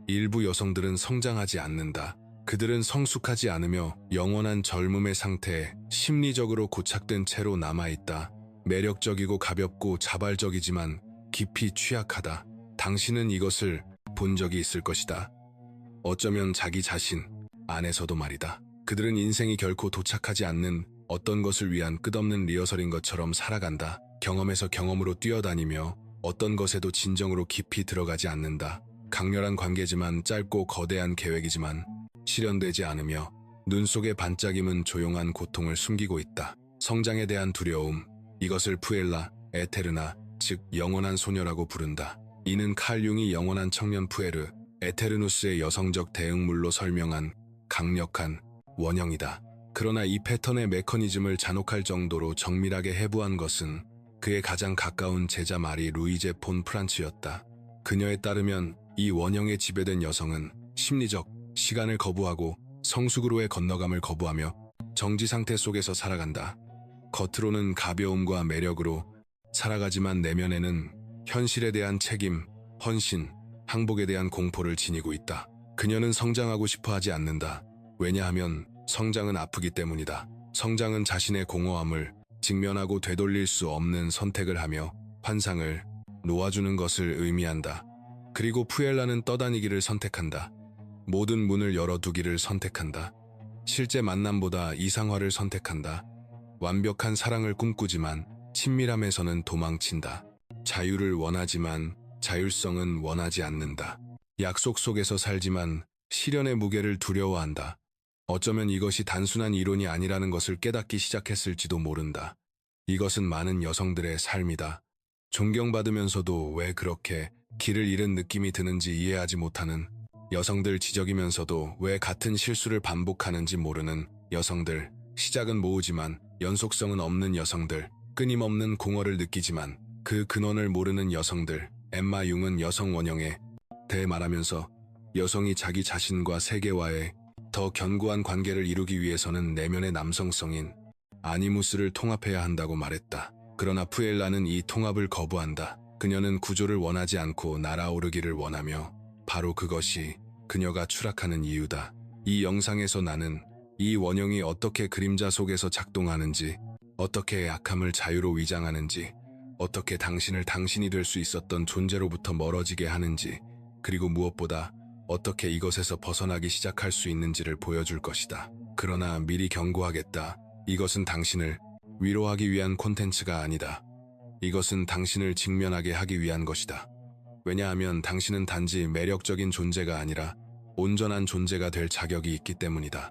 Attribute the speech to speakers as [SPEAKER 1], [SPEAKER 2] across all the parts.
[SPEAKER 1] 일부 여성들은 성장하지 않는다. 그들은 성숙하지 않으며 영원한 젊음의 상태에 심리적으로 고착된 채로 남아있다. 매력적이고 가볍고 자발적이지만 깊이 취약하다. 당신은 이것을 본 적이 있을 것이다. 어쩌면 자기 자신 안에서도 말이다. 그들은 인생이 결코 도착하지 않는 어떤 것을 위한 끝없는 리허설인 것처럼 살아간다. 경험에서 경험으로 뛰어다니며 어떤 것에도 진정으로 깊이 들어가지 않는다. 강렬한 관계지만 짧고 거대한 계획이지만 실현되지 않으며 눈 속의 반짝임은 조용한 고통을 숨기고 있다. 성장에 대한 두려움, 이것을 푸엘라, 에테르나, 즉 영원한 소녀라고 부른다. 이는 칼 융이 영원한 청년 푸에르, 에테르누스의 여성적 대응물로 설명한 강력한 원형이다. 그러나 이 패턴의 메커니즘을 잔혹할 정도로 정밀하게 해부한 것은 그의 가장 가까운 제자 마리 루이제 폰 프란츠였다. 그녀에 따르면 이 원형에 지배된 여성은 심리적 시간을 거부하고 성숙으로의 건너감을 거부하며 정지 상태 속에서 살아간다. 겉으로는 가벼움과 매력으로 살아가지만 내면에는 현실에 대한 책임, 헌신, 항복에 대한 공포를 지니고 있다. 그녀는 성장하고 싶어 하지 않는다. 왜냐하면 성장은 아프기 때문이다. 성장은 자신의 공허함을 직면하고 되돌릴 수 없는 선택을 하며 환상을 놓아주는 것을 의미한다. 그리고 푸엘라는 떠다니기를 선택한다. 모든 문을 열어두기를 선택한다. 실제 만남보다 이상화를 선택한다. 완벽한 사랑을 꿈꾸지만 친밀함에서는 도망친다. 자유를 원하지만 자율성은 원하지 않는다. 약속 속에서 살지만 실현의 무게를 두려워한다. 어쩌면 이것이 단순한 이론이 아니라는 것을 깨닫기 시작했을지도 모른다. 이것은 많은 여성들의 삶이다. 존경받으면서도 왜 그렇게 길을 잃은 느낌이 드는지 이해하지 못하는 여성들, 지적이면서도 왜 같은 실수를 반복하는지 모르는 여성들, 시작은 모으지만 연속성은 없는 여성들, 끊임없는 공허를 느끼지만 그 근원을 모르는 여성들. 엠마 융은 여성 원형에 대해 말하면서 여성이 자기 자신과 세계와의 더 견고한 관계를 이루기 위해서는 내면의 남성성인 아니무스를 통합해야 한다고 말했다. 그러나 푸엘라는 이 통합을 거부한다. 그녀는 구조를 원하지 않고 날아오르기를 원하며 바로 그것이 그녀가 추락하는 이유다. 이 영상에서 나는 이 원형이 어떻게 그림자 속에서 작동하는지, 어떻게 약함을 자유로 위장하는지, 어떻게 당신을 당신이 될 수 있었던 존재로부터 멀어지게 하는지, 그리고 무엇보다 어떻게 이것에서 벗어나기 시작할 수 있는지를 보여줄 것이다. 그러나 미리 경고하겠다. 이것은 당신을 위로하기 위한 콘텐츠가 아니다. 이것은 당신을 직면하게 하기 위한 것이다. 왜냐하면 당신은 단지 매력적인 존재가 아니라 온전한 존재가 될 자격이 있기 때문이다.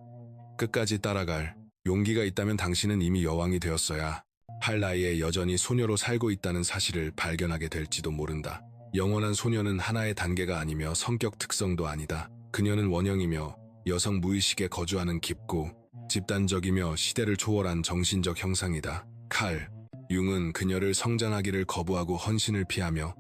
[SPEAKER 1] 끝까지 따라갈 용기가 있다면 당신은 이미 여왕이 되었어야 할 나이에 여전히 소녀로 살고 있다는 사실을 발견하게 될지도 모른다. 영원한 소녀는 하나의 단계가 아니며 성격 특성도 아니다. 그녀는 원형이며 여성 무의식에 거주하는 깊고 집단적이며 시대를 초월한 정신적 형상이다. 칼 융은 그녀를 성장하기를 거부하고 헌신을 피하며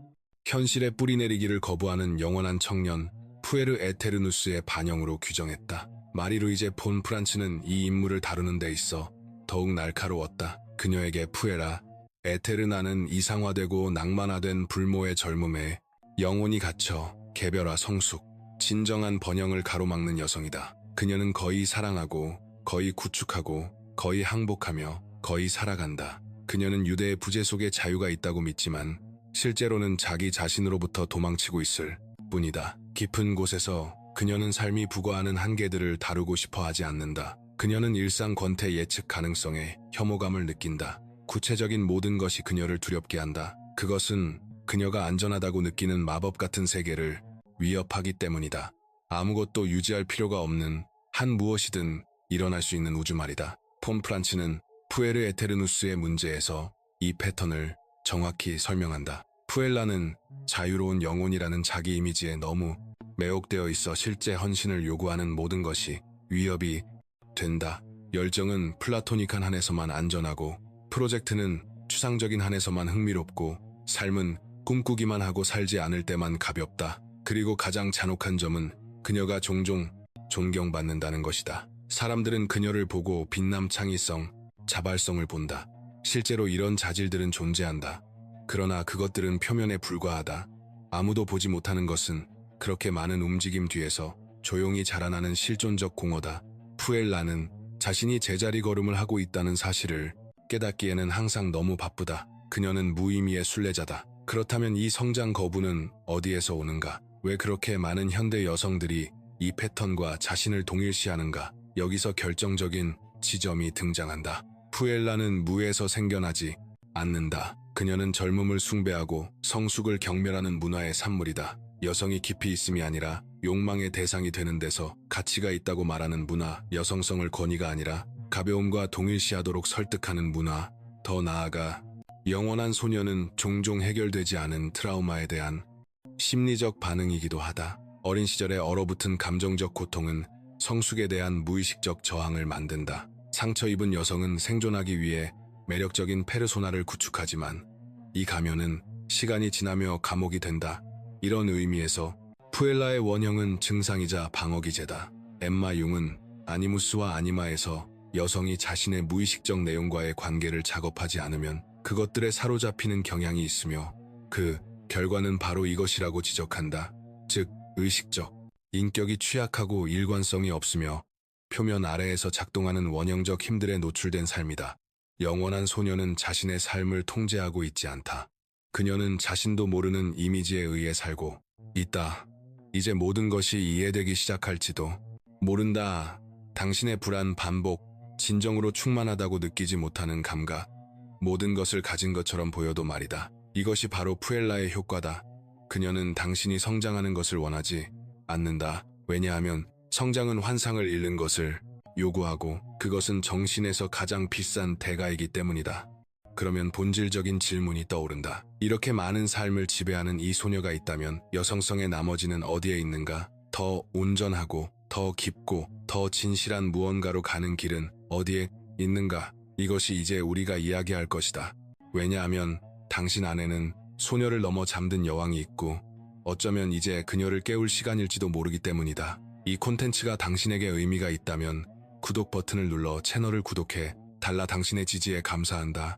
[SPEAKER 1] 현실에 뿌리내리기를 거부하는 영원한 청년 푸에르 에테르누스의 반영으로 규정했다. 마리 루이제 폰 프란츠는 이 인물을 다루는 데 있어 더욱 날카로웠다. 그녀에게 푸에라, 에테르나는 이상화되고 낭만화된 불모의 젊음에 영혼이 갇혀 개별화 성숙, 진정한 번영을 가로막는 여성이다. 그녀는 거의 사랑하고, 거의 구축하고, 거의 항복하며, 거의 살아간다. 그녀는 유대의 부재 속에 자유가 있다고 믿지만 실제로는 자기 자신으로부터 도망치고 있을 뿐이다. 깊은 곳에서 그녀는 삶이 부과하는 한계들을 다루고 싶어 하지 않는다. 그녀는 일상 권태 예측 가능성에 혐오감을 느낀다. 구체적인 모든 것이 그녀를 두렵게 한다. 그것은 그녀가 안전하다고 느끼는 마법 같은 세계를 위협하기 때문이다. 아무것도 유지할 필요가 없는 한 무엇이든 일어날 수 있는 우주 말이다. 폰 프란츠는 푸에르 에테르누스의 문제에서 이 패턴을 정확히 설명한다. 푸엘라는 자유로운 영혼이라는 자기 이미지에 너무 매혹되어 있어 실제 헌신을 요구하는 모든 것이 위협이 된다. 열정은 플라토닉한 한에서만 안전하고, 프로젝트는 추상적인 한에서만 흥미롭고, 삶은 꿈꾸기만 하고 살지 않을 때만 가볍다. 그리고 가장 잔혹한 점은 그녀가 종종 존경받는다는 것이다. 사람들은 그녀를 보고 빛남 창의성, 자발성을 본다. 실제로 이런 자질들은 존재한다. 그러나 그것들은 표면에 불과하다. 아무도 보지 못하는 것은 그렇게 많은 움직임 뒤에서 조용히 자라나는 실존적 공허다. 푸엘라는 자신이 제자리 걸음을 하고 있다는 사실을 깨닫기에는 항상 너무 바쁘다. 그녀는 무의미의 순례자다. 그렇다면 이 성장 거부는 어디에서 오는가? 왜 그렇게 많은 현대 여성들이 이 패턴과 자신을 동일시하는가? 여기서 결정적인 지점이 등장한다. 푸엘라는 무에서 생겨나지 않는다. 그녀는 젊음을 숭배하고 성숙을 경멸하는 문화의 산물이다. 여성이 깊이 있음이 아니라 욕망의 대상이 되는 데서 가치가 있다고 말하는 문화, 여성성을 권위가 아니라 가벼움과 동일시하도록 설득하는 문화, 더 나아가 영원한 소녀는 종종 해결되지 않은 트라우마에 대한 심리적 반응이기도 하다. 어린 시절의 얼어붙은 감정적 고통은 성숙에 대한 무의식적 저항을 만든다. 상처 입은 여성은 생존하기 위해 매력적인 페르소나를 구축하지만 이 가면은 시간이 지나며 감옥이 된다. 이런 의미에서 푸엘라의 원형은 증상이자 방어기제다. 엠마 융은 아니무스와 아니마에서 여성이 자신의 무의식적 내용과의 관계를 작업하지 않으면 그것들에 사로잡히는 경향이 있으며 그 결과는 바로 이것이라고 지적한다. 즉, 의식적, 인격이 취약하고 일관성이 없으며 표면 아래에서 작동하는 원형적 힘들에 노출된 삶이다. 영원한 소녀는 자신의 삶을 통제하고 있지 않다. 그녀는 자신도 모르는 이미지에 의해 살고 있다. 이제 모든 것이 이해되기 시작할지도 모른다. 당신의 불안, 반복, 진정으로 충만하다고 느끼지 못하는 감각, 모든 것을 가진 것처럼 보여도 말이다. 이것이 바로 푸엘라의 효과다. 그녀는 당신이 성장하는 것을 원하지 않는다. 왜냐하면 성장은 환상을 잃는 것을 요구하고 그것은 정신에서 가장 비싼 대가이기 때문이다. 그러면 본질적인 질문이 떠오른다. 이렇게 많은 삶을 지배하는 이 소녀가 있다면 여성성의 나머지는 어디에 있는가? 더 온전하고 더 깊고 더 진실한 무언가로 가는 길은 어디에 있는가? 이것이 이제 우리가 이야기할 것이다. 왜냐하면 당신 안에는 소녀를 넘어 잠든 여왕이 있고 어쩌면 이제 그녀를 깨울 시간일지도 모르기 때문이다. 이 콘텐츠가 당신에게 의미가 있다면 구독 버튼을 눌러 채널을 구독해 달라. 당신의 지지에 감사한다.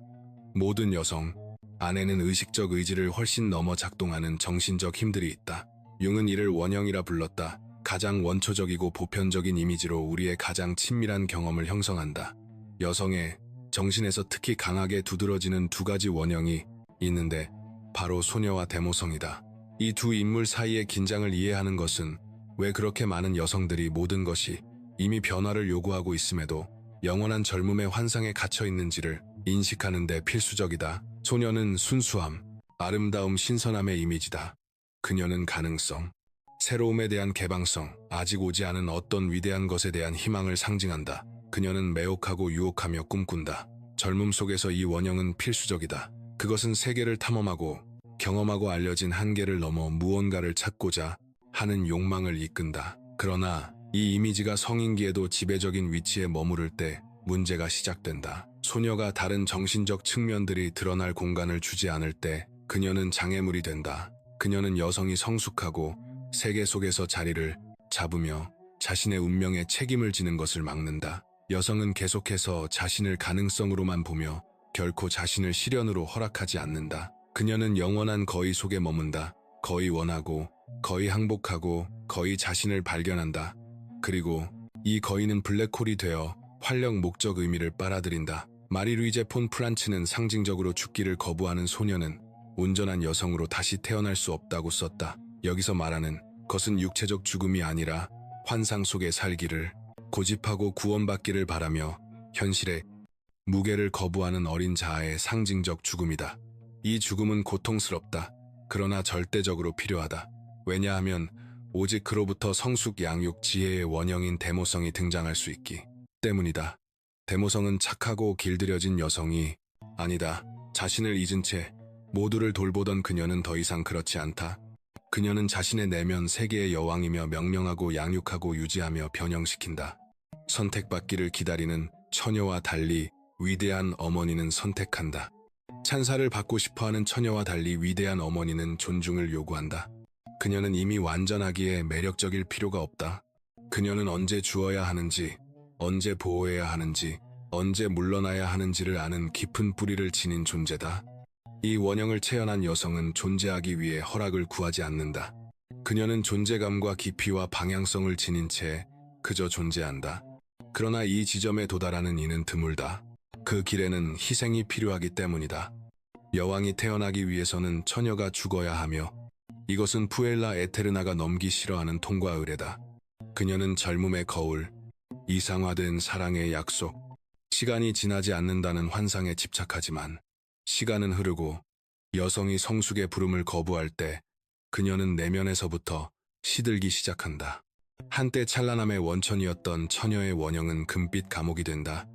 [SPEAKER 1] 모든 여성 안에는 의식적 의지를 훨씬 넘어 작동하는 정신적 힘들이 있다. 융은 이를 원형이라 불렀다. 가장 원초적이고 보편적인 이미지로 우리의 가장 친밀한 경험을 형성한다. 여성의 정신에서 특히 강하게 두드러지는 두 가지 원형이 있는데 바로 소녀와 데모성이다. 이 두 인물 사이의 긴장을 이해하는 것은 왜 그렇게 많은 여성들이 모든 것이 이미 변화를 요구하고 있음에도 영원한 젊음의 환상에 갇혀 있는지를 인식하는 데 필수적이다. 소녀는 순수함, 아름다움, 신선함의 이미지다. 그녀는 가능성, 새로움에 대한 개방성, 아직 오지 않은 어떤 위대한 것에 대한 희망을 상징한다. 그녀는 매혹하고 유혹하며 꿈꾼다. 젊음 속에서 이 원형은 필수적이다. 그것은 세계를 탐험하고 경험하고 알려진 한계를 넘어 무언가를 찾고자 하는 욕망을 이끈다. 그러나 이 이미지가 성인기에도 지배적인 위치에 머무를 때 문제가 시작된다. 소녀가 다른 정신적 측면들이 드러날 공간을 주지 않을 때 그녀는 장애물이 된다. 그녀는 여성이 성숙하고 세계 속에서 자리를 잡으며 자신의 운명에 책임을 지는 것을 막는다. 여성은 계속해서 자신을 가능성으로만 보며 결코 자신을 실현으로 허락하지 않는다. 그녀는 영원한 거의 속에 머문다. 거의 원하고, 거의 항복하고, 거의 자신을 발견한다. 그리고 이 거의는 블랙홀이 되어 활력 목적 의미를 빨아들인다. 마리-루이제 폰 프란츠는 상징적으로 죽기를 거부하는 소녀는 온전한 여성으로 다시 태어날 수 없다고 썼다. 여기서 말하는 것은 육체적 죽음이 아니라 환상 속의 살기를, 고집하고 구원받기를 바라며 현실의 무게를 거부하는 어린 자아의 상징적 죽음이다. 이 죽음은 고통스럽다. 그러나 절대적으로 필요하다. 왜냐하면 오직 그로부터 성숙, 양육, 지혜의 원형인 데모성이 등장할 수 있기 때문이다. 데모성은 착하고 길들여진 여성이 아니다. 자신을 잊은 채 모두를 돌보던 그녀는 더 이상 그렇지 않다. 그녀는 자신의 내면 세계의 여왕이며 명령하고 양육하고 유지하며 변형시킨다. 선택받기를 기다리는 처녀와 달리 위대한 어머니는 선택한다. 찬사를 받고 싶어하는 처녀와 달리 위대한 어머니는 존중을 요구한다. 그녀는 이미 완전하기에 매력적일 필요가 없다. 그녀는 언제 주어야 하는지, 언제 보호해야 하는지, 언제 물러나야 하는지를 아는 깊은 뿌리를 지닌 존재다. 이 원형을 체현한 여성은 존재하기 위해 허락을 구하지 않는다. 그녀는 존재감과 깊이와 방향성을 지닌 채 그저 존재한다. 그러나 이 지점에 도달하는 이는 드물다. 그 길에는 희생이 필요하기 때문이다. 여왕이 태어나기 위해서는 처녀가 죽어야 하며 이것은 푸엘라 에테르나가 넘기 싫어하는 통과 의례다. 그녀는 젊음의 거울, 이상화된 사랑의 약속, 시간이 지나지 않는다는 환상에 집착하지만 시간은 흐르고 여성이 성숙의 부름을 거부할 때 그녀는 내면에서부터 시들기 시작한다. 한때 찬란함의 원천이었던 처녀의 원형은 금빛 감옥이 된다.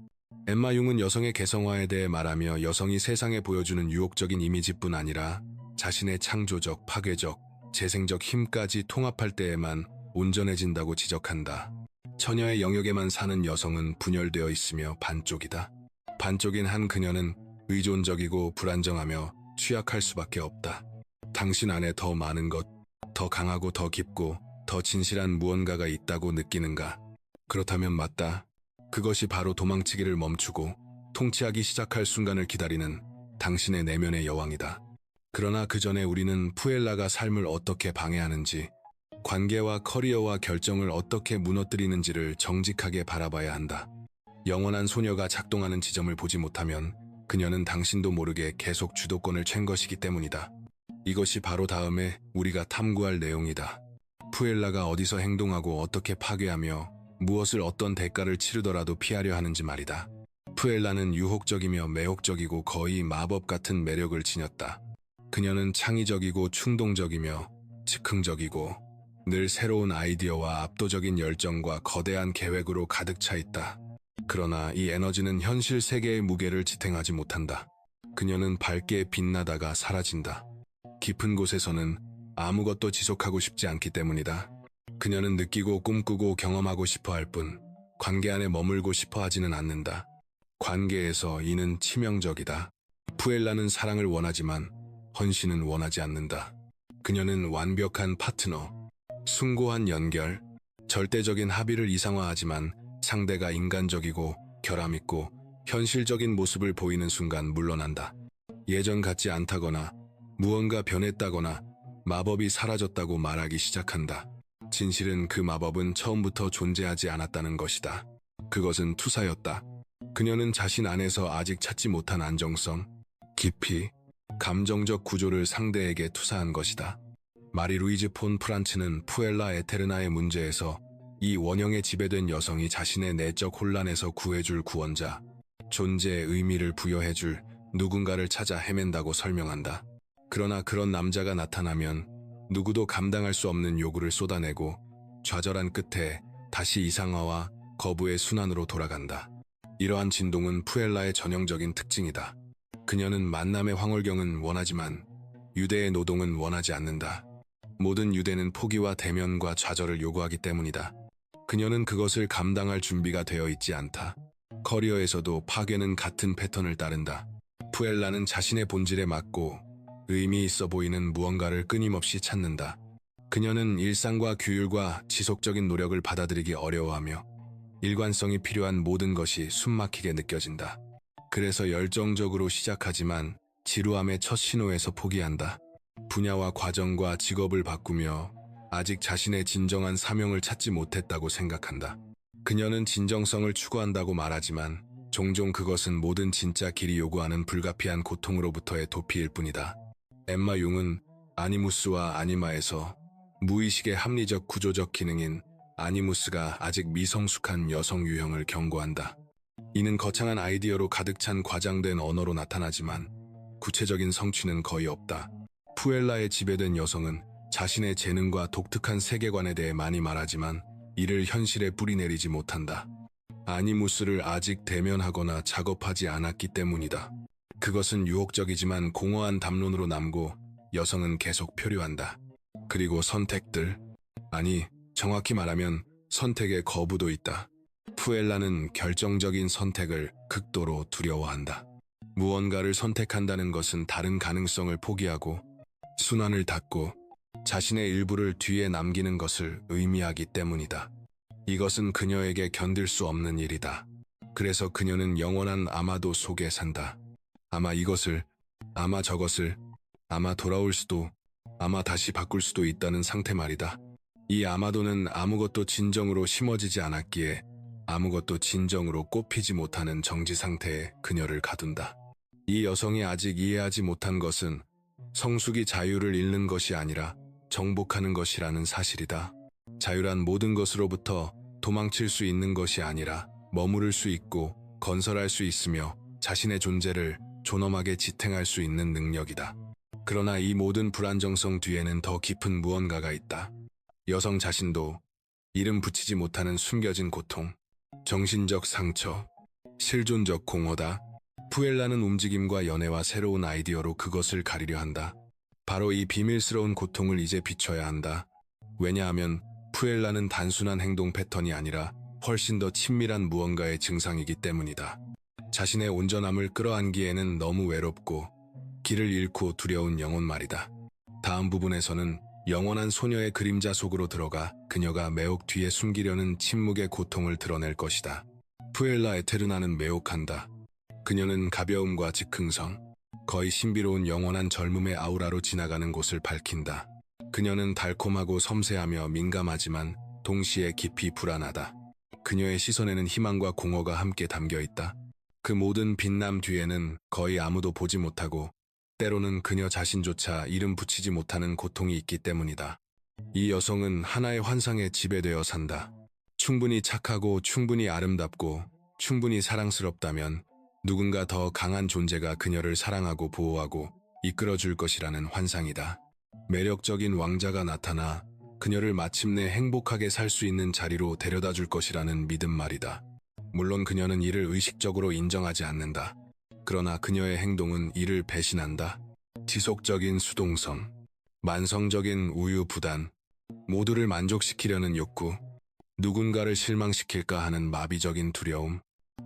[SPEAKER 1] 엠마 융은 여성의 개성화에 대해 말하며 여성이 세상에 보여주는 유혹적인 이미지뿐 아니라 자신의 창조적, 파괴적, 재생적 힘까지 통합할 때에만 온전해진다고 지적한다. 처녀의 영역에만 사는 여성은 분열되어 있으며 반쪽이다. 반쪽인 한 그녀는 의존적이고 불안정하며 취약할 수밖에 없다. 당신 안에 더 많은 것, 더 강하고 더 깊고 더 진실한 무언가가 있다고 느끼는가? 그렇다면 맞다. 그것이 바로 도망치기를 멈추고 통치하기 시작할 순간을 기다리는 당신의 내면의 여왕이다. 그러나 그 전에 우리는 푸엘라가 삶을 어떻게 방해하는지, 관계와 커리어와 결정을 어떻게 무너뜨리는지를 정직하게 바라봐야 한다. 영원한 소녀가 작동하는 지점을 보지 못하면 그녀는 당신도 모르게 계속 주도권을 챈 것이기 때문이다. 이것이 바로 다음에 우리가 탐구할 내용이다. 푸엘라가 어디서 행동하고 어떻게 파괴하며 무엇을 어떤 대가를 치르더라도 피하려 하는지 말이다. 푸엘라는 유혹적이며 매혹적이고 거의 마법 같은 매력을 지녔다. 그녀는 창의적이고 충동적이며 즉흥적이고 늘 새로운 아이디어와 압도적인 열정과 거대한 계획으로 가득 차 있다. 그러나 이 에너지는 현실 세계의 무게를 지탱하지 못한다. 그녀는 밝게 빛나다가 사라진다. 깊은 곳에서는 아무것도 지속하고 싶지 않기 때문이다. 그녀는 느끼고 꿈꾸고 경험하고 싶어 할 뿐 관계 안에 머물고 싶어 하지는 않는다. 관계에서 이는 치명적이다. 푸엘라는 사랑을 원하지만 헌신은 원하지 않는다. 그녀는 완벽한 파트너, 숭고한 연결, 절대적인 합의를 이상화하지만 상대가 인간적이고 결함있고 현실적인 모습을 보이는 순간 물러난다. 예전 같지 않다거나 무언가 변했다거나 마법이 사라졌다고 말하기 시작한다. 진실은 그 마법은 처음부터 존재하지 않았다는 것이다. 그것은 투사였다. 그녀는 자신 안에서 아직 찾지 못한 안정성, 깊이, 감정적 구조를 상대에게 투사한 것이다. 마리 루이즈 폰 프란츠는 푸엘라 에테르나의 문제에서 이 원형에 지배된 여성이 자신의 내적 혼란에서 구해줄 구원자, 존재의 의미를 부여해줄 누군가를 찾아 헤맨다고 설명한다. 그러나 그런 남자가 나타나면 누구도 감당할 수 없는 요구를 쏟아내고 좌절한 끝에 다시 이상화와 거부의 순환으로 돌아간다. 이러한 진동은 푸엘라의 전형적인 특징이다. 그녀는 만남의 황홀경은 원하지만 유대의 노동은 원하지 않는다. 모든 유대는 포기와 대면과 좌절을 요구하기 때문이다. 그녀는 그것을 감당할 준비가 되어 있지 않다. 커리어에서도 파괴는 같은 패턴을 따른다. 푸엘라는 자신의 본질에 맞고 의미 있어 보이는 무언가를 끊임없이 찾는다. 그녀는 일상과 규율과 지속적인 노력을 받아들이기 어려워하며 일관성이 필요한 모든 것이 숨막히게 느껴진다. 그래서 열정적으로 시작하지만 지루함의 첫 신호에서 포기한다. 분야와 과정과 직업을 바꾸며 아직 자신의 진정한 사명을 찾지 못했다고 생각한다. 그녀는 진정성을 추구한다고 말하지만 종종 그것은 모든 진짜 길이 요구하는 불가피한 고통으로부터의 도피일 뿐이다. 엠마 융은 아니무스와 아니마에서 무의식의 합리적 구조적 기능인 아니무스가 아직 미성숙한 여성 유형을 경고한다. 이는 거창한 아이디어로 가득 찬 과장된 언어로 나타나지만 구체적인 성취는 거의 없다. 푸엘라에 지배된 여성은 자신의 재능과 독특한 세계관에 대해 많이 말하지만 이를 현실에 뿌리내리지 못한다. 아니무스를 아직 대면하거나 작업하지 않았기 때문이다. 그것은 유혹적이지만 공허한 담론으로 남고 여성은 계속 표류한다. 그리고 선택들, 아니 정확히 말하면 선택의 거부도 있다. 푸엘라는 결정적인 선택을 극도로 두려워한다. 무언가를 선택한다는 것은 다른 가능성을 포기하고 순환을 닫고 자신의 일부를 뒤에 남기는 것을 의미하기 때문이다. 이것은 그녀에게 견딜 수 없는 일이다. 그래서 그녀는 영원한 아마도 속에 산다. 아마 이것을, 아마 저것을, 아마 돌아올 수도 아마 다시 바꿀 수도 있다는 상태 말이다. 이 아마도는 아무것도 진정으로 심어지지 않았기에 아무것도 진정으로 꽃피지 못하는 정지 상태에 그녀를 가둔다. 이 여성이 아직 이해하지 못한 것은 성숙이 자유를 잃는 것이 아니라 정복하는 것이라는 사실이다. 자유란 모든 것으로부터 도망칠 수 있는 것이 아니라 머무를 수 있고 건설할 수 있으며 자신의 존재를 존엄하게 지탱할 수 있는 능력이다. 그러나 이 모든 불안정성 뒤에는 더 깊은 무언가가 있다. 여성 자신도 이름 붙이지 못하는 숨겨진 고통, 정신적 상처, 실존적 공허다. 푸엘라는 움직임과 연애와 새로운 아이디어로 그것을 가리려 한다. 바로 이 비밀스러운 고통을 이제 비춰야 한다. 왜냐하면 푸엘라는 단순한 행동 패턴이 아니라 훨씬 더 친밀한 무언가의 증상이기 때문이다. 자신의 온전함을 끌어안기에는 너무 외롭고 길을 잃고 두려운 영혼 말이다. 다음 부분에서는 영원한 소녀의 그림자 속으로 들어가 그녀가 매혹 뒤에 숨기려는 침묵의 고통을 드러낼 것이다. 푸엘라 에테르나는 매혹한다. 그녀는 가벼움과 즉흥성, 거의 신비로운 영원한 젊음의 아우라로 지나가는 곳을 밝힌다. 그녀는 달콤하고 섬세하며 민감하지만 동시에 깊이 불안하다. 그녀의 시선에는 희망과 공허가 함께 담겨 있다. 그 모든 빛남 뒤에는 거의 아무도 보지 못하고 때로는 그녀 자신조차 이름 붙이지 못하는 고통이 있기 때문이다. 이 여성은 하나의 환상에 지배되어 산다. 충분히 착하고 충분히 아름답고 충분히 사랑스럽다면 누군가 더 강한 존재가 그녀를 사랑하고 보호하고 이끌어줄 것이라는 환상이다. 매력적인 왕자가 나타나 그녀를 마침내 행복하게 살 수 있는 자리로 데려다 줄 것이라는 믿음 말이다. 물론 그녀는 이를 의식적으로 인정하지 않는다. 그러나 그녀의 행동은 이를 배신한다. 지속적인 수동성, 만성적인 우유부단, 모두를 만족시키려는 욕구, 누군가를 실망시킬까 하는 마비적인 두려움,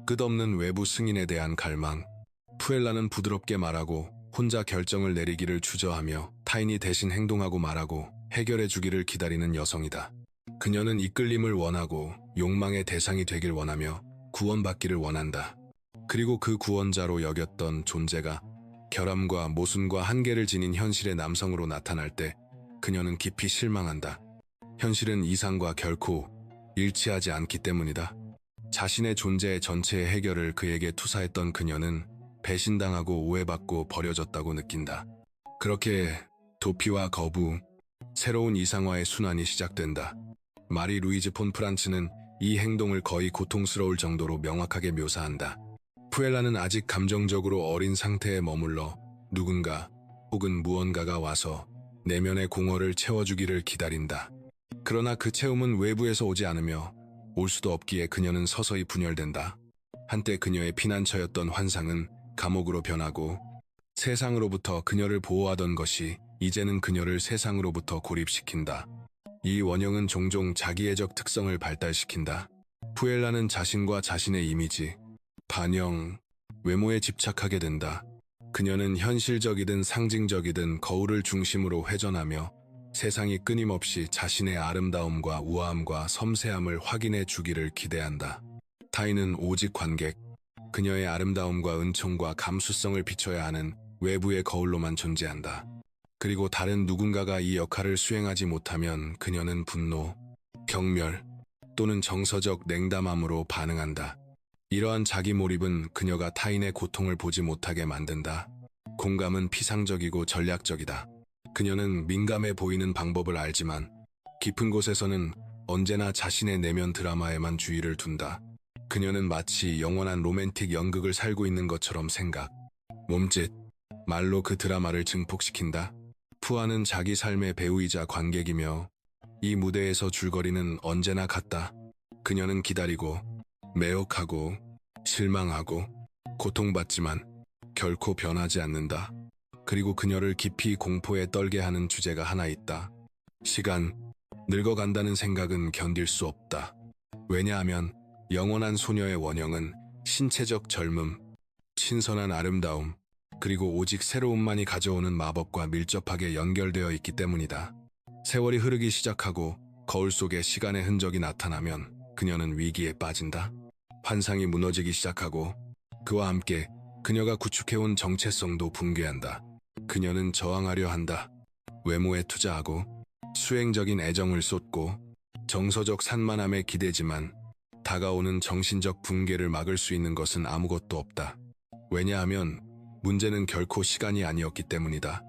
[SPEAKER 1] 끝없는 외부 승인에 대한 갈망. 푸엘라는 부드럽게 말하고 혼자 결정을 내리기를 주저하며 타인이 대신 행동하고 말하고 해결해 주기를 기다리는 여성이다. 그녀는 이끌림을 원하고 욕망의 대상이 되길 원하며 구원받기를 원한다. 그리고 그 구원자로 여겼던 존재가 결함과 모순과 한계를 지닌 현실의 남성으로 나타날 때 그녀는 깊이 실망한다. 현실은 이상과 결코 일치하지 않기 때문이다. 자신의 존재의 전체의 해결을 그에게 투사했던 그녀는 배신당하고 오해받고 버려졌다고 느낀다. 그렇게 도피와 거부, 새로운 이상화의 순환이 시작된다. 마리 루이즈 폰 프란츠는 이 행동을 거의 고통스러울 정도로 명확하게 묘사한다. 푸엘라는 아직 감정적으로 어린 상태에 머물러 누군가 혹은 무언가가 와서 내면의 공허를 채워주기를 기다린다. 그러나 그 채움은 외부에서 오지 않으며 올 수도 없기에 그녀는 서서히 분열된다. 한때 그녀의 피난처였던 환상은 감옥으로 변하고 세상으로부터 그녀를 보호하던 것이 이제는 그녀를 세상으로부터 고립시킨다. 이 원형은 종종 자기애적 특성을 발달시킨다. 푸엘라는 자신과 자신의 이미지, 반영, 외모에 집착하게 된다. 그녀는 현실적이든 상징적이든 거울을 중심으로 회전하며 세상이 끊임없이 자신의 아름다움과 우아함과 섬세함을 확인해 주기를 기대한다. 타인은 오직 관객, 그녀의 아름다움과 은총과 감수성을 비춰야 하는 외부의 거울로만 존재한다. 그리고 다른 누군가가 이 역할을 수행하지 못하면 그녀는 분노, 경멸 또는 정서적 냉담함으로 반응한다. 이러한 자기 몰입은 그녀가 타인의 고통을 보지 못하게 만든다. 공감은 피상적이고 전략적이다. 그녀는 민감해 보이는 방법을 알지만 깊은 곳에서는 언제나 자신의 내면 드라마에만 주의를 둔다. 그녀는 마치 영원한 로맨틱 연극을 살고 있는 것처럼 생각, 몸짓, 말로 그 드라마를 증폭시킨다. 푸아는 자기 삶의 배우이자 관객이며 이 무대에서 줄거리는 언제나 같다. 그녀는 기다리고 매혹하고 실망하고 고통받지만 결코 변하지 않는다. 그리고 그녀를 깊이 공포에 떨게 하는 주제가 하나 있다. 시간, 늙어간다는 생각은 견딜 수 없다. 왜냐하면 영원한 소녀의 원형은 신체적 젊음, 신선한 아름다움, 그리고 오직 새로움만이 가져오는 마법과 밀접하게 연결되어 있기 때문이다. 세월이 흐르기 시작하고 거울 속에 시간의 흔적이 나타나면 그녀는 위기에 빠진다. 환상이 무너지기 시작하고 그와 함께 그녀가 구축해온 정체성도 붕괴한다. 그녀는 저항하려 한다. 외모에 투자하고 수행적인 애정을 쏟고 정서적 산만함에 기대지만 다가오는 정신적 붕괴를 막을 수 있는 것은 아무것도 없다. 왜냐하면 문제는 결코 시간이 아니었기 때문이다.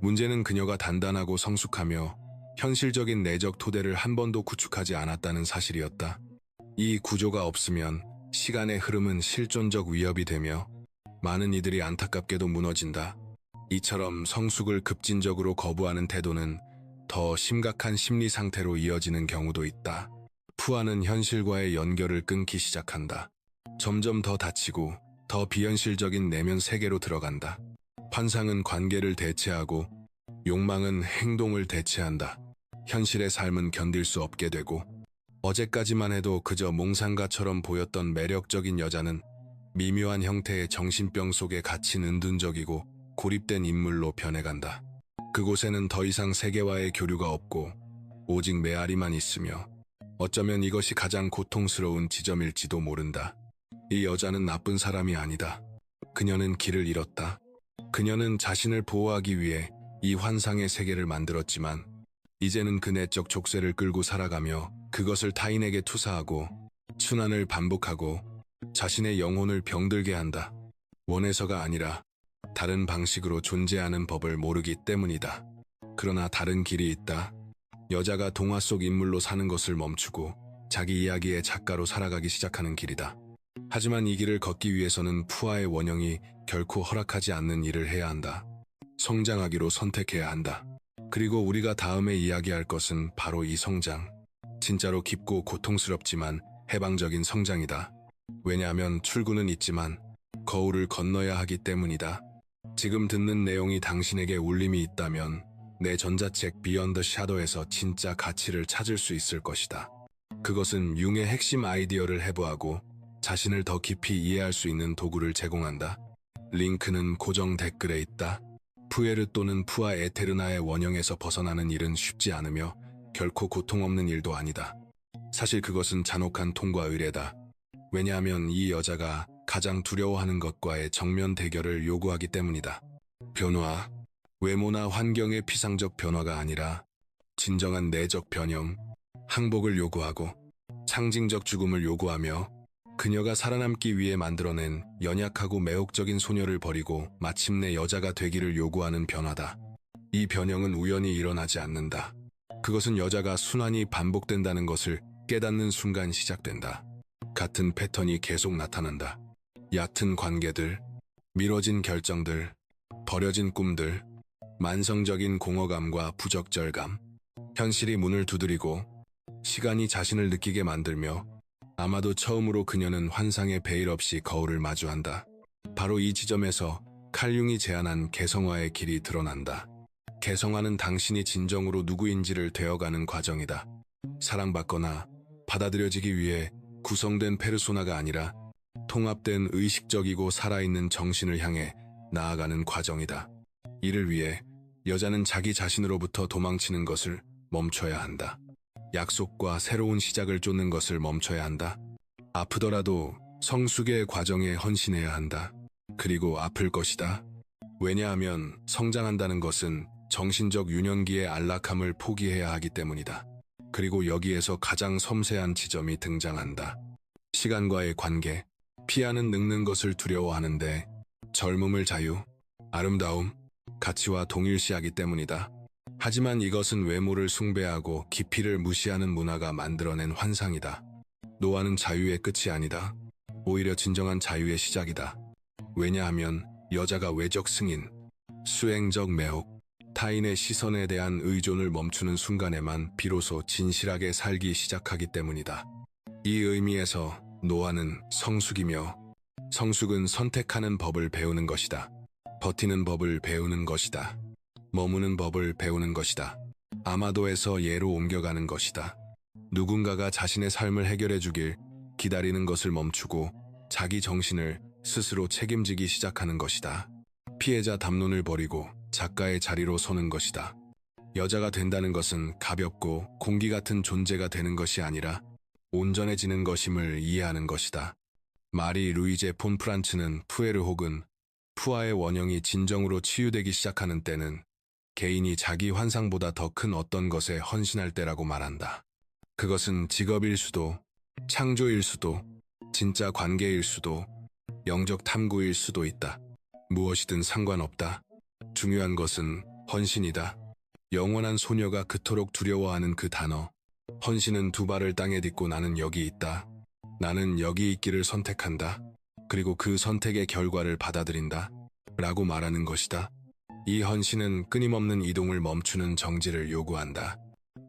[SPEAKER 1] 문제는 그녀가 단단하고 성숙하며 현실적인 내적 토대를 한 번도 구축하지 않았다는 사실이었다. 이 구조가 없으면 시간의 흐름은 실존적 위협이 되며 많은 이들이 안타깝게도 무너진다. 이처럼 성숙을 급진적으로 거부하는 태도는 더 심각한 심리 상태로 이어지는 경우도 있다. 푸아는 현실과의 연결을 끊기 시작한다. 점점 더 다치고 더 비현실적인 내면 세계로 들어간다. 환상은 관계를 대체하고 욕망은 행동을 대체한다. 현실의 삶은 견딜 수 없게 되고 어제까지만 해도 그저 몽상가처럼 보였던 매력적인 여자는 미묘한 형태의 정신병 속에 갇힌 은둔적이고 고립된 인물로 변해간다. 그곳에는 더 이상 세계와의 교류가 없고 오직 메아리만 있으며 어쩌면 이것이 가장 고통스러운 지점일지도 모른다. 이 여자는 나쁜 사람이 아니다. 그녀는 길을 잃었다. 그녀는 자신을 보호하기 위해 이 환상의 세계를 만들었지만 이제는 그 내적 족쇄를 끌고 살아가며 그것을 타인에게 투사하고 순환을 반복하고 자신의 영혼을 병들게 한다. 원해서가 아니라 다른 방식으로 존재하는 법을 모르기 때문이다. 그러나 다른 길이 있다. 여자가 동화 속 인물로 사는 것을 멈추고 자기 이야기의 작가로 살아가기 시작하는 길이다. 하지만 이 길을 걷기 위해서는 푸아의 원형이 결코 허락하지 않는 일을 해야 한다. 성장하기로 선택해야 한다. 그리고 우리가 다음에 이야기할 것은 바로 이 성장. 진짜로 깊고 고통스럽지만 해방적인 성장이다. 왜냐하면 출구는 있지만 거울을 건너야 하기 때문이다. 지금 듣는 내용이 당신에게 울림이 있다면 내 전자책 비언더 샤도에서 진짜 가치를 찾을 수 있을 것이다. 그것은 융의 핵심 아이디어를 해부하고 자신을 더 깊이 이해할 수 있는 도구를 제공한다. 링크는 고정 댓글에 있다. 푸에르 또는 푸아 에테르나의 원형에서 벗어나는 일은 쉽지 않으며 결코 고통 없는 일도 아니다. 사실 그것은 잔혹한 통과 의례다. 왜냐하면 이 여자가 가장 두려워하는 것과의 정면 대결을 요구하기 때문이다. 변화, 외모나 환경의 피상적 변화가 아니라 진정한 내적 변형, 항복을 요구하고 상징적 죽음을 요구하며 그녀가 살아남기 위해 만들어낸 연약하고 매혹적인 소녀를 버리고 마침내 여자가 되기를 요구하는 변화다. 이 변형은 우연히 일어나지 않는다. 그것은 여자가 순환이 반복된다는 것을 깨닫는 순간 시작된다. 같은 패턴이 계속 나타난다. 얕은 관계들, 미뤄진 결정들, 버려진 꿈들, 만성적인 공허감과 부적절감, 현실이 문을 두드리고 시간이 자신을 느끼게 만들며 아마도 처음으로 그녀는 환상의 베일 없이 거울을 마주한다. 바로 이 지점에서 칼융이 제안한 개성화의 길이 드러난다. 개성화는 당신이 진정으로 누구인지를 되어가는 과정이다. 사랑받거나 받아들여지기 위해 구성된 페르소나가 아니라 통합된 의식적이고 살아있는 정신을 향해 나아가는 과정이다. 이를 위해 여자는 자기 자신으로부터 도망치는 것을 멈춰야 한다. 약속과 새로운 시작을 쫓는 것을 멈춰야 한다. 아프더라도 성숙의 과정에 헌신해야 한다. 그리고 아플 것이다. 왜냐하면 성장한다는 것은 정신적 유년기의 안락함을 포기해야 하기 때문이다. 그리고 여기에서 가장 섬세한 지점이 등장한다. 시간과의 관계, 피하는 늙는 것을 두려워하는데 젊음을 자유, 아름다움, 가치와 동일시하기 때문이다. 하지만 이것은 외모를 숭배하고 깊이를 무시하는 문화가 만들어낸 환상이다. 노화는 자유의 끝이 아니다. 오히려 진정한 자유의 시작이다. 왜냐하면 여자가 외적 승인, 수행적 매혹, 타인의 시선에 대한 의존을 멈추는 순간에만 비로소 진실하게 살기 시작하기 때문이다. 이 의미에서 노화는 성숙이며 성숙은 선택하는 법을 배우는 것이다. 버티는 법을 배우는 것이다. 머무는 법을 배우는 것이다. 아마도에서 예로 옮겨가는 것이다. 누군가가 자신의 삶을 해결해 주길 기다리는 것을 멈추고 자기 정신을 스스로 책임지기 시작하는 것이다. 피해자 담론을 버리고 작가의 자리로 서는 것이다. 여자가 된다는 것은 가볍고 공기 같은 존재가 되는 것이 아니라 온전해지는 것임을 이해하는 것이다. 마리 루이제 폰 프란츠는 푸에르 혹은 푸아의 원형이 진정으로 치유되기 시작하는 때는 개인이 자기 환상보다 더 큰 어떤 것에 헌신할 때라고 말한다. 그것은 직업일 수도, 창조일 수도, 진짜 관계일 수도, 영적 탐구일 수도 있다. 무엇이든 상관없다. 중요한 것은 헌신이다. 영원한 소녀가 그토록 두려워하는 그 단어. 헌신은 두 발을 땅에 딛고 나는 여기 있다. 나는 여기 있기를 선택한다. 그리고 그 선택의 결과를 받아들인다. 라고 말하는 것이다. 이 헌신은 끊임없는 이동을 멈추는 정지를 요구한다.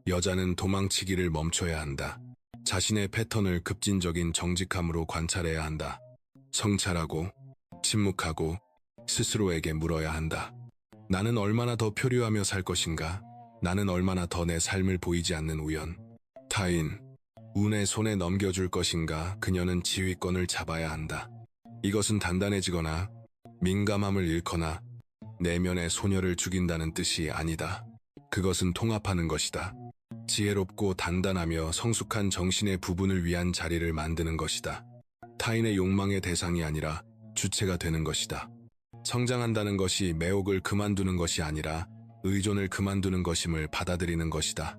[SPEAKER 1] 여자는 도망치기를 멈춰야 한다. 자신의 패턴을 급진적인 정직함으로 관찰해야 한다. 성찰하고, 침묵하고, 스스로에게 물어야 한다. 나는 얼마나 더 표류하며 살 것인가? 나는 얼마나 더 내 삶을 보이지 않는 우연, 타인, 운의 손에 넘겨줄 것인가? 그녀는 지휘권을 잡아야 한다. 이것은 단단해지거나 민감함을 잃거나 내면의 소녀를 죽인다는 뜻이 아니다. 그것은 통합하는 것이다. 지혜롭고 단단하며 성숙한 정신의 부분을 위한 자리를 만드는 것이다. 타인의 욕망의 대상이 아니라 주체가 되는 것이다. 성장한다는 것이 매혹을 그만두는 것이 아니라 의존을 그만두는 것임을 받아들이는 것이다.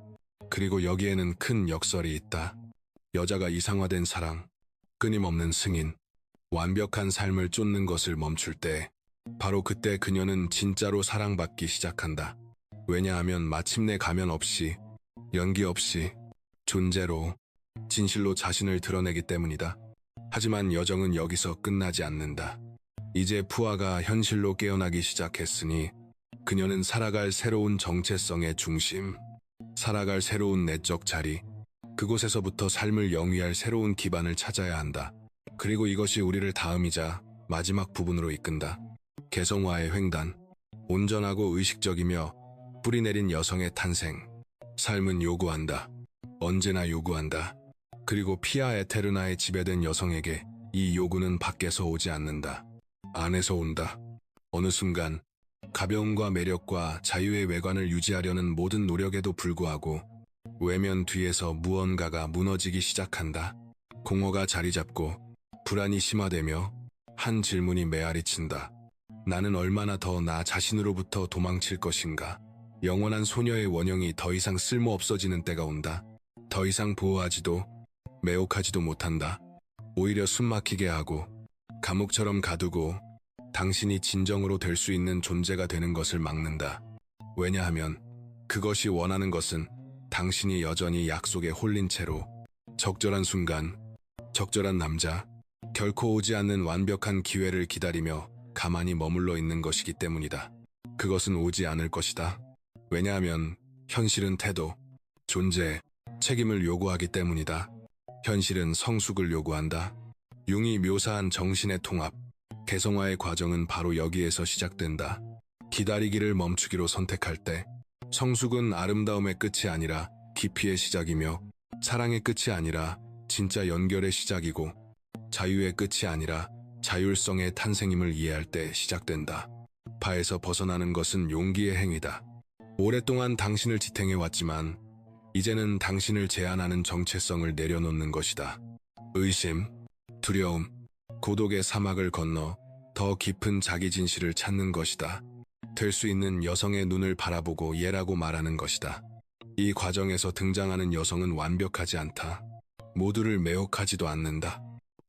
[SPEAKER 1] 그리고 여기에는 큰 역설이 있다. 여자가 이상화된 사랑, 끊임없는 승인, 완벽한 삶을 쫓는 것을 멈출 때, 바로 그때 그녀는 진짜로 사랑받기 시작한다. 왜냐하면 마침내 가면 없이, 연기 없이, 존재로, 진실로 자신을 드러내기 때문이다. 하지만 여정은 여기서 끝나지 않는다. 이제 푸아가 현실로 깨어나기 시작했으니 그녀는 살아갈 새로운 정체성의 중심, 살아갈 새로운 내적 자리, 그곳에서부터 삶을 영위할 새로운 기반을 찾아야 한다. 그리고 이것이 우리를 다음이자 마지막 부분으로 이끈다. 개성화의 횡단, 온전하고 의식적이며 뿌리내린 여성의 탄생. 삶은 요구한다. 언제나 요구한다. 그리고 피아 에테르나에 지배된 여성에게 이 요구는 밖에서 오지 않는다. 안에서 온다. 어느 순간 가벼움과 매력과 자유의 외관을 유지하려는 모든 노력에도 불구하고 외면 뒤에서 무언가가 무너지기 시작한다. 공허가 자리 잡고 불안이 심화되며 한 질문이 메아리친다. 나는 얼마나 더 나 자신으로부터 도망칠 것인가? 영원한 소녀의 원형이 더 이상 쓸모 없어지는 때가 온다. 더 이상 보호하지도 매혹하지도 못한다. 오히려 숨막히게 하고 감옥처럼 가두고 당신이 진정으로 될 수 있는 존재가 되는 것을 막는다. 왜냐하면 그것이 원하는 것은 당신이 여전히 약속에 홀린 채로 적절한 순간, 적절한 남자, 결코 오지 않는 완벽한 기회를 기다리며 가만히 머물러 있는 것이기 때문이다. 그것은 오지 않을 것이다. 왜냐하면 현실은 태도, 존재, 책임을 요구하기 때문이다. 현실은 성숙을 요구한다. 융이 묘사한 정신의 통합, 개성화의 과정은 바로 여기에서 시작된다. 기다리기를 멈추기로 선택할 때, 성숙은 아름다움의 끝이 아니라 깊이의 시작이며, 사랑의 끝이 아니라 진짜 연결의 시작이고, 자유의 끝이 아니라 자율성의 탄생임을 이해할 때 시작된다. 바에서 벗어나는 것은 용기의 행위다. 오랫동안 당신을 지탱해왔지만, 이제는 당신을 제한하는 정체성을 내려놓는 것이다. 의심, 두려움, 고독의 사막을 건너 더 깊은 자기 진실을 찾는 것이다. 될 수 있는 여성의 눈을 바라보고 얘라고 말하는 것이다. 이 과정에서 등장하는 여성은 완벽하지 않다. 모두를 매혹하지도 않는다.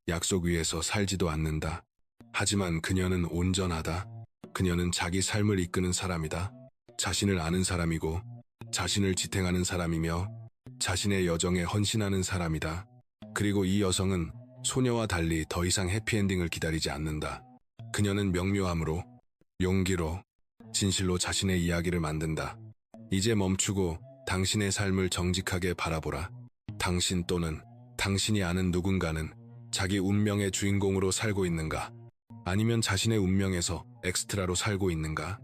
[SPEAKER 1] 약속 위에서 살지도 않는다. 하지만 그녀는 온전하다. 그녀는 자기 삶을 이끄는 사람이다. 자신을 아는 사람이고 자신을 지탱하는 사람이며 자신의 여정에 헌신하는 사람이다. 그리고 이 여성은 소녀와 달리 더 이상 해피엔딩을 기다리지 않는다. 그녀는 명료함으로, 용기로, 진실로 자신의 이야기를 만든다. 이제 멈추고 당신의 삶을 정직하게 바라보라. 당신 또는 당신이 아는 누군가는 자기 운명의 주인공으로 살고 있는가? 아니면 자신의 운명에서 엑스트라로 살고 있는가?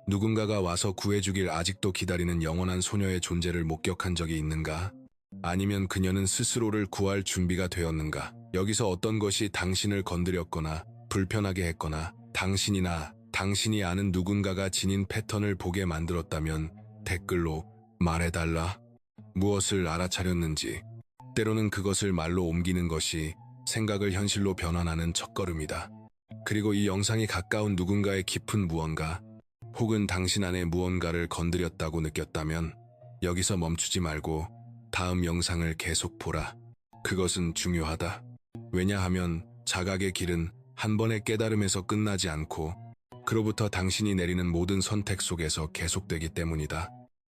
[SPEAKER 1] 누군가가 와서 구해주길 아직도 기다리는 영원한 소녀의 존재를 목격한 적이 있는가? 아니면 그녀는 스스로를 구할 준비가 되었는가? 여기서 어떤 것이 당신을 건드렸거나 불편하게 했거나 당신이나 당신이 아는 누군가가 지닌 패턴을 보게 만들었다면 댓글로 말해달라. 무엇을 알아차렸는지. 때로는 그것을 말로 옮기는 것이 생각을 현실로 변환하는 첫걸음이다. 그리고 이 영상이 가까운 누군가의 깊은 무언가, 혹은 당신 안에 무언가를 건드렸다고 느꼈다면 여기서 멈추지 말고 다음 영상을 계속 보라. 그것은 중요하다. 왜냐하면 자각의 길은 한 번의 깨달음에서 끝나지 않고 그로부터 당신이 내리는 모든 선택 속에서 계속되기 때문이다.